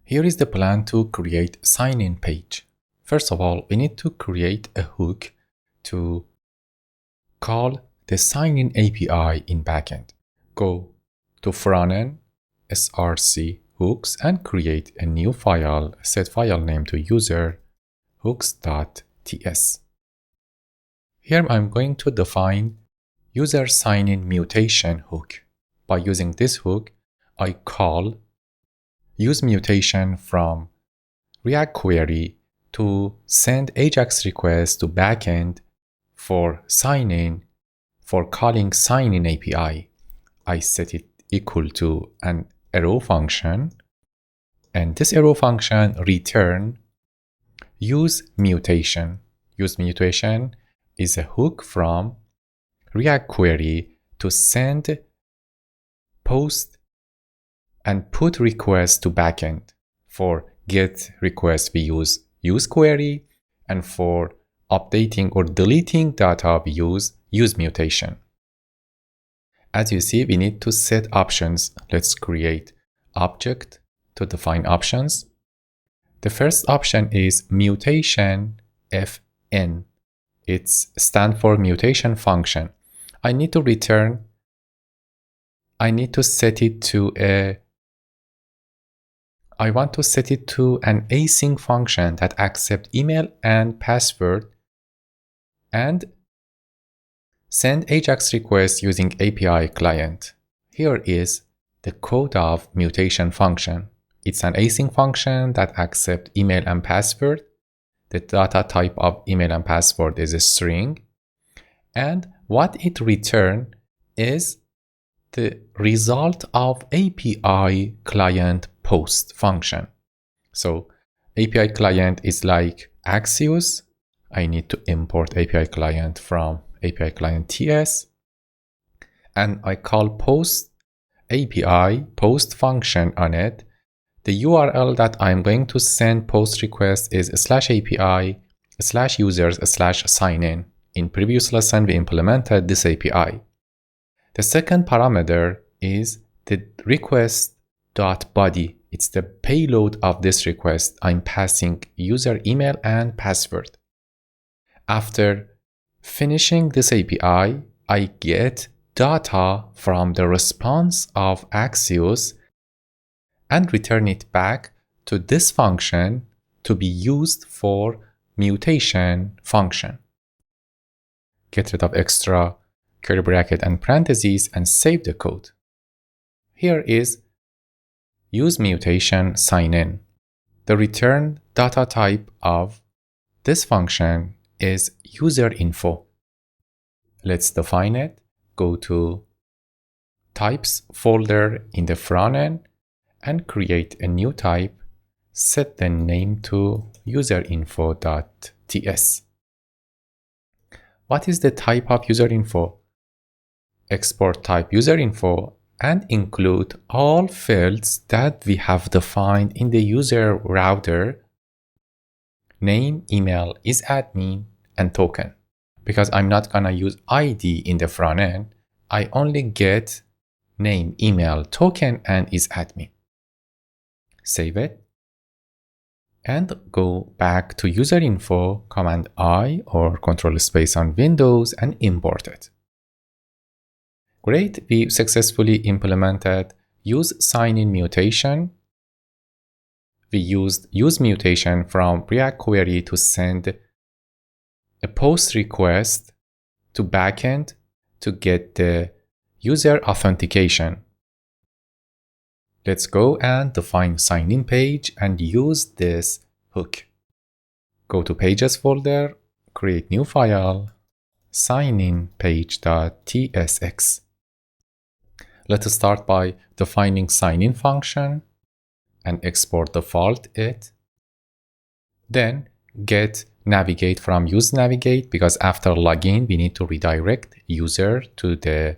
Here is the plan to create a sign-in page. First of all, we need to create a hook to call the sign-in API in backend. Go to frontend, src hooks, and create a new file, set file name to user hooks.ts. Here I'm going to define user sign-in mutation hook. By using this hook, I call use mutation from React query to send AJAX request to backend for sign-in, for calling sign-in API. I set it equal to an arrow function, and this arrow function return use mutation. Use mutation is a hook from React query to send post and put request to backend. For get request we use query, and for updating or deleting data we use mutation. As you see, we need to set options. Let's create object to define options. The first option is mutation fn. It stands for mutation function. I need to set it to I want to set it to an async function that accepts email and password and send AJAX requests using API client. Here is the code of mutation function. It's an async function that accepts email and password. The data type of email and password is a string. And what it returns is the result of API client post function. So API client is like Axios. I need to import API client from API client TS, and I call post API post function on it. The URL that I'm going to send post request is /API/users/signin. In previous lesson, we implemented this API. The second parameter is the request.body. It's the payload of this request. I'm passing user email and password. After finishing this API, I get data from the response of Axios and return it back to this function to be used for mutation function. Get rid of extra curly bracket and parentheses and save the code. Here is use mutation sign-in. The return data type of this function is user info. Let's define it. Go to types folder in the front end and create a new type. Set the name to userinfo.ts. What is the type of userinfo? Export type userinfo and include all fields that we have defined in the user router: name, email, is admin, and token. Because I'm not gonna use ID in the front end, I only get name, email, token, and is admin. Save it and go back to user info, Command I or Control Space on Windows, and import it. Great, we successfully implemented use sign-in mutation. We used use mutation from React query to send a post request to backend to get the user authentication. Let's go and define sign-in page and use this hook. Go to pages folder, create new file, signinpage.tsx. Let's start by defining sign-in function and export default it. Then get navigate from use navigate, because after login we need to redirect user to the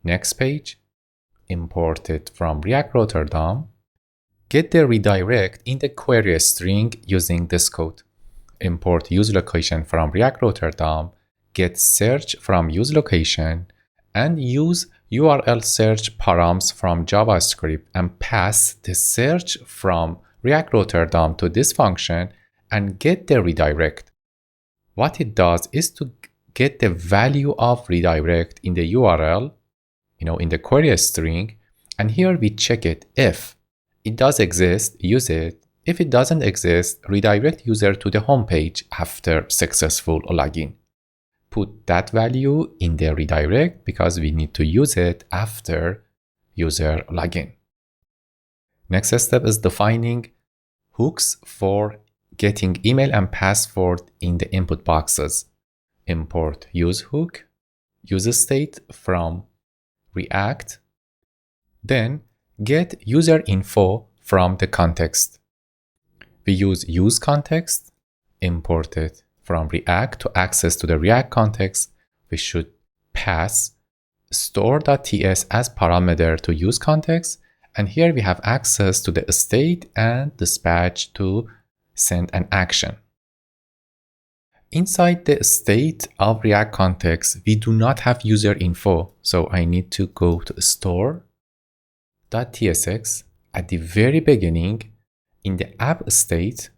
next page. Import it from React Rotterdam. Get the redirect in the query string using this code. Import use location from React Rotterdam. Get search from use location and use URL search params from JavaScript and pass the search from React Rotterdam to this function and get the redirect. What it does is to get the value of redirect in the URL, in the query string, and here we check it. If it does exist, use it. If it doesn't exist, redirect user to the home page after successful login. Put that value in the redirect because we need to use it after user login. Next step is defining hooks for getting email and password in the input boxes. Import useHook, useState from React, then get user info from the context. We use useContext, import it from React to access to the React context. We should pass store.ts as parameter to useContext, and here we have access to the state and dispatch to send an action. Inside the state of React context, we do not have user info, so I need to go to store.tsx at the very beginning in the app state,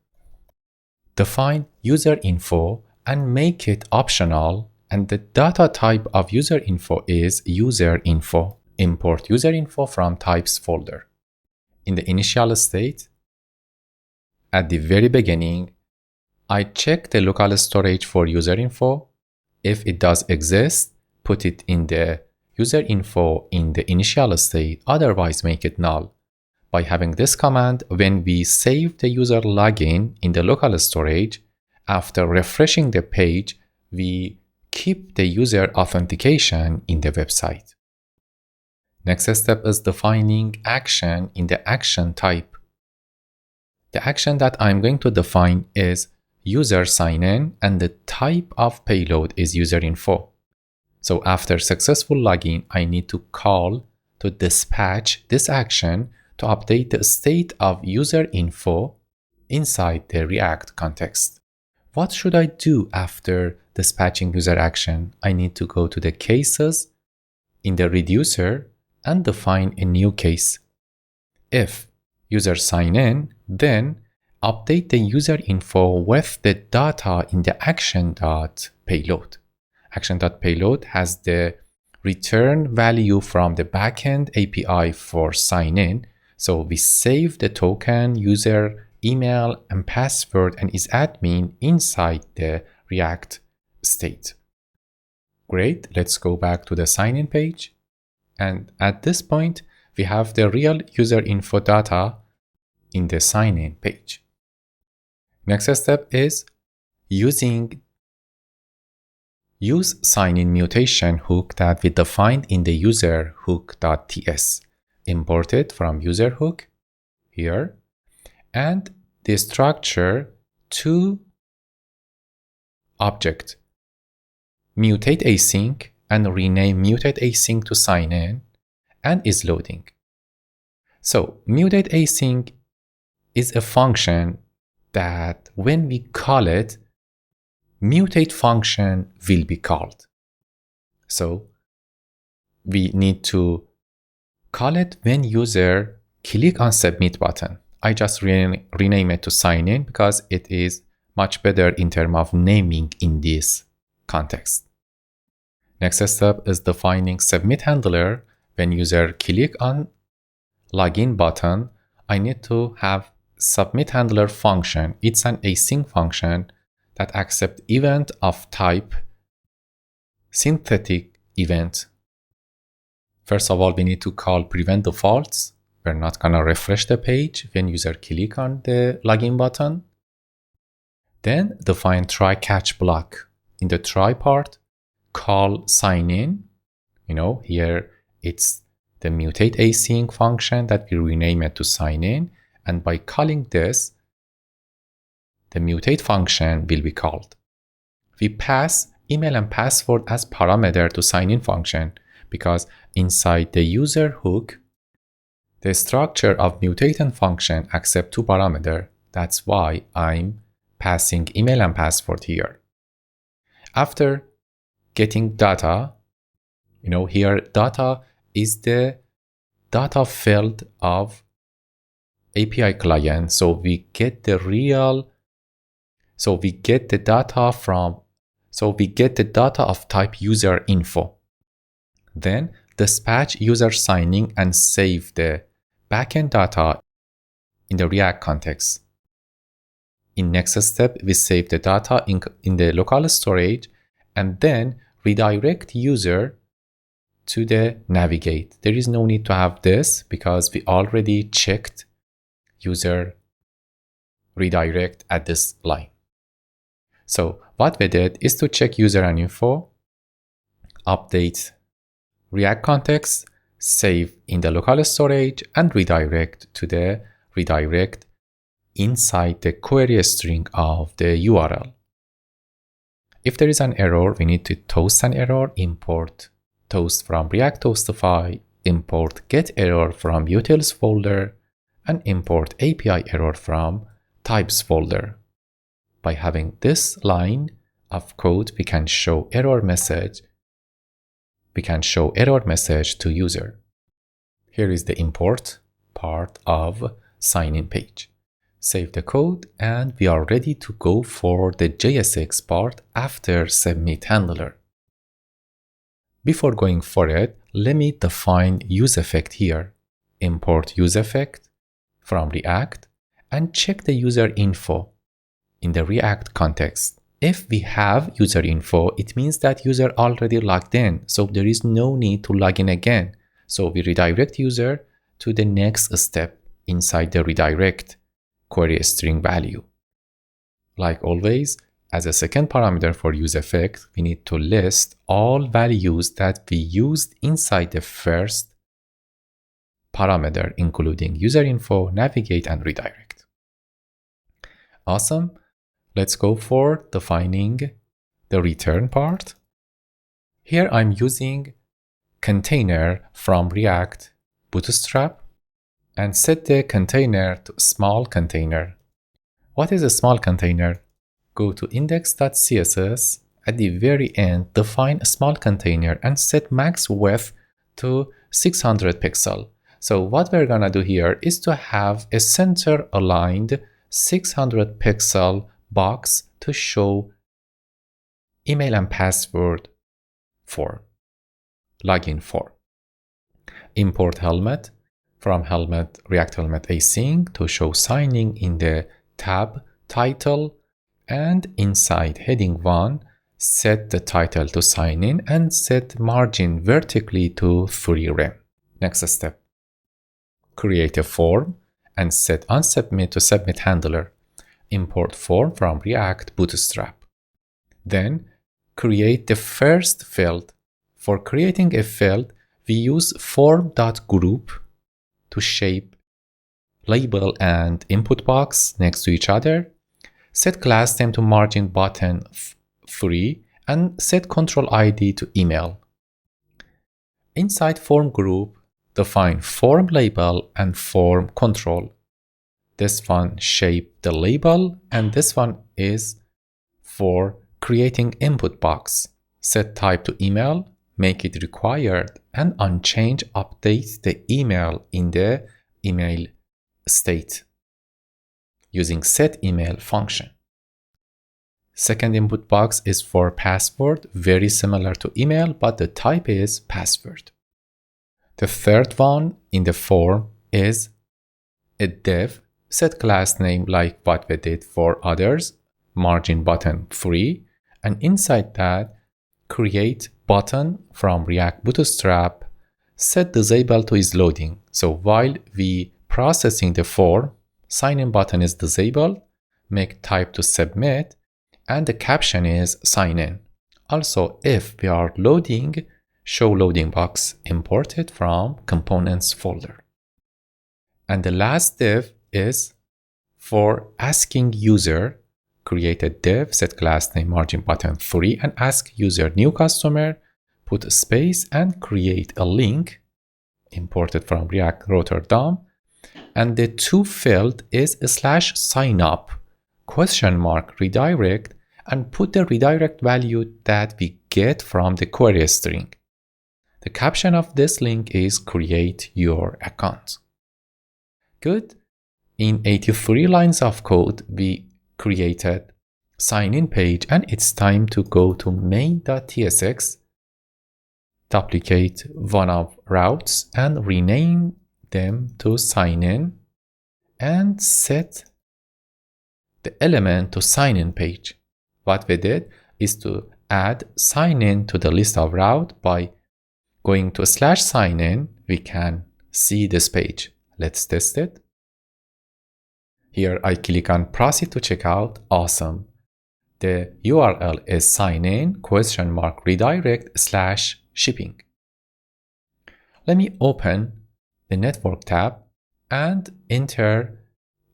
define user info and make it optional, and the data type of user info is user info. Import user info from types folder. In the initial state, at the very beginning, I check the local storage for user info. If it does exist, put it in the user info in the initial state, otherwise make it null. By having this command, when we save the user login in the local storage, after refreshing the page, we keep the user authentication in the website. Next step is defining action in the action type. The action that I'm going to define is user sign-in, and the type of payload is user info. So after successful login, I need to call to dispatch this action to update the state of user info inside the React context. What should I do after dispatching user action? I need to go to the cases in the reducer and define a new case. If user sign in, then update the user info with the data in the action.payload. Action.payload has the return value from the backend API for sign in. So we save the token, user, email, and password and is admin inside the React state. Great, let's go back to the sign-in page. And at this point, we have the real user info data in the sign-in page. Next step is use sign-in mutation hook that we defined in the user hook.ts. Import it from user hook here, and the structure to object mutate async and rename mutate async to sign in and is loading. So mutate async is a function that when we call it, mutate function will be called. So we need to call it when user click on submit button. I just rename it to sign in because it is much better in terms of naming in this context. Next step is defining submit handler. When user click on login button, I need to have submit handler function. It's an async function that accepts event of type synthetic event. First of all, we need to call prevent defaults. We're not gonna refresh the page when user click on the login button. Then define try catch block. In the try part, call sign in. Here it's the mutate async function that we rename it to sign in. And by calling this, the mutate function will be called. We pass email and password as parameter to sign in function because inside the user hook, the structure of mutate function accepts two parameters. That's why I'm passing email and password here. After getting data, here data is the data field of API client, so we get the data of type user info. Then dispatch user signing and save the backend data in the React context. In next step, we save the data in the local storage and then redirect user to the navigate. There is no need to have this because we already checked user redirect at this line. So what we did is to check user and info, update React context, save in the local storage, and redirect inside the query string of the URL. If there is an error, we need to toast an error, import toast from React Toastify, import get error from utils folder, and import API error from types folder. By having this line of code, we can show error message to user. Here is the import part of sign-in page. Save the code and we are ready to go for the JSX part after submit handler. Before going for it, let me define useEffect here. Import useEffect from React and check the user info in the React context. If we have user info, it means that user already logged in, so there is no need to log in again. So we redirect user to the next step inside the redirect query string value. Like always, as a second parameter for useEffect, we need to list all values that we used inside the first parameter, including user info, navigate, and redirect. Awesome. Let's go for defining the return part. Here I'm using container from React Bootstrap and set the container to small container. What is a small container? Go to index.css. At the very end, define a small container and set max width to 600 pixel. So what we're gonna do here is to have a center aligned 600 pixel box to show email and password form, login form. Import helmet from helmet React Helmet async to show signing in the tab title, and inside heading 1 set the title to sign in and set margin vertically to 3 rem. Next step, create a form and set onSubmit to submit handler. Import form from React Bootstrap. Then create the first field. For creating a field, we use form.group to shape label and input box next to each other. Set class name to margin button 3 and set control ID to email. Inside form group, define form label and form control. This one shape the label and this one is for creating input box. Set type to email, make it required, and unchange update the email in the email state using set email function. Second input box is for password, very similar to email, but the type is password. The third one in the form is a div. Set class name like what we did for others, margin button 3, and inside that, create button from React Bootstrap, set disable to is loading. So while we processing the form, sign in button is disabled, make type to submit, and the caption is sign in. Also, if we are loading, show loading box imported from components folder. And the last div is for asking user, create a div, set class name margin button 3 and ask user new customer, put a space and create a link imported from React Rotterdam. And the to field is /signup redirect and put the redirect value that we get from the query string. The caption of this link is create your account. Good. In 83 lines of code, we created sign-in page, and it's time to go to main.tsx, duplicate one of routes and rename them to sign-in and set the element to sign-in page. What we did is to add sign-in to the list of route. By going to /signin, we can see this page. Let's test it. Here I click on proceed to checkout. Awesome. The URL is signin !redirect/shipping. Let me open the network tab and enter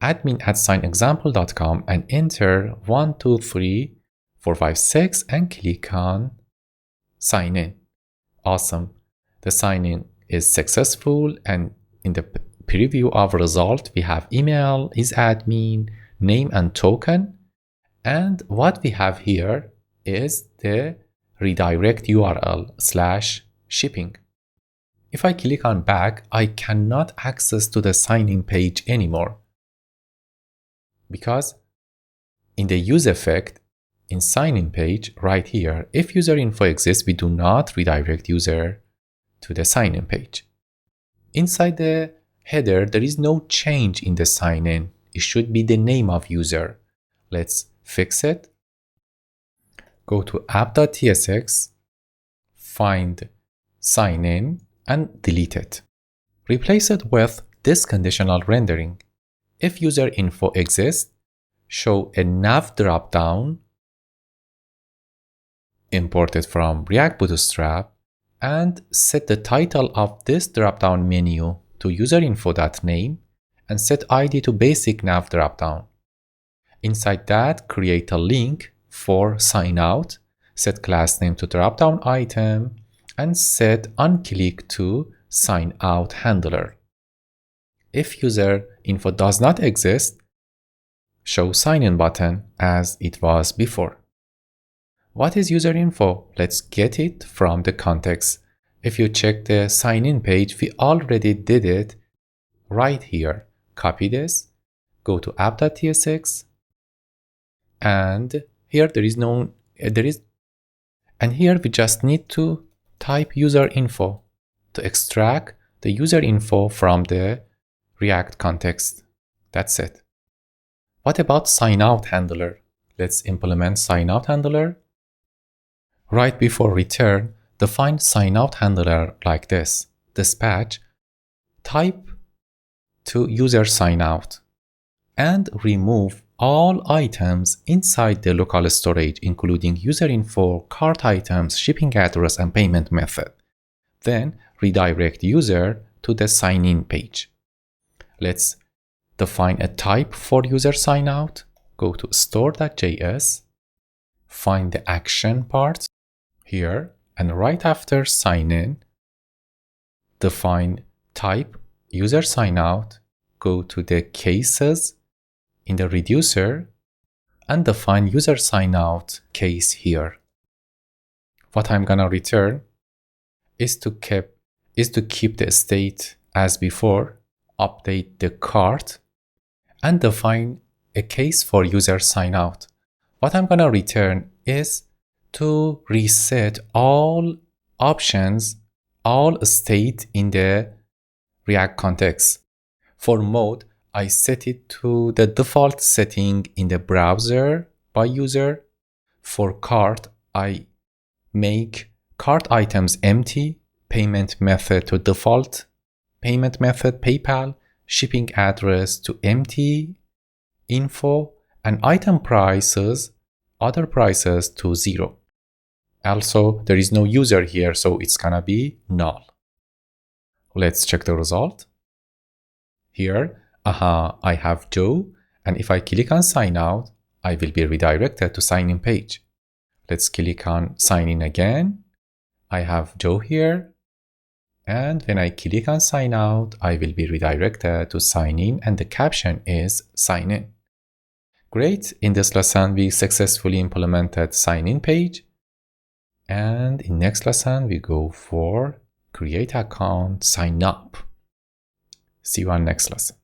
admin@signexample.com and enter 123456 and click on sign in. Awesome. The sign in is successful, and in the preview of result we have email is admin, name and token, and what we have here is the redirect URL/shipping. If I click on back, I cannot access to the sign-in page anymore, because in the use effect in sign-in page right here, if user info exists, we do not redirect user to the sign-in page. Inside the header, there is no change in the sign-in. It should be the name of user. Let's fix it. Go to app.tsx, find sign-in and delete it. Replace it with this conditional rendering. If user info exists, show a nav dropdown imported from React Bootstrap and set the title of this dropdown menu to userinfo.name and set ID to basic nav dropdown. Inside that, create a link for sign out, set class name to dropdown item, and set onClick to sign out handler. If user info does not exist, show sign in button as it was before. What is user info? Let's get it from the context. If you check the sign in page, we already did it right here. Copy this, go to app.tsx, and here and here we just need to type user info to extract the user info from the React context. That's it. What about sign out handler? Let's implement sign out handler. Right before return, define sign out handler like this. Dispatch type to user sign out and remove all items inside the local storage, including user info, cart items, shipping address, and payment method. Then redirect user to the sign-in page. Let's define a type for user sign out. Go to store.js, find the action part here, and right after sign in, define type user sign out, go to the cases in the reducer and define user sign out case here. What I'm gonna return is to keep the state as before, update the cart, and define a case for user sign out. What I'm gonna return is to reset all options, all state in the React context. For mode, I set it to the default setting in the browser by user. For cart, I make cart items empty, payment method to default payment method PayPal, shipping address to empty, info, and item prices, other prices to 0. Also, there is no user here, so it's gonna be null. Let's check the result. Here, I have Joe, and if I click on sign out, I will be redirected to sign in page. Let's click on sign in again. I have Joe here, and when I click on sign out, I will be redirected to sign in, and the caption is sign in. Great, in this lesson we successfully implemented sign in page, and in next lesson we go for create account, sign up. See you on next lesson.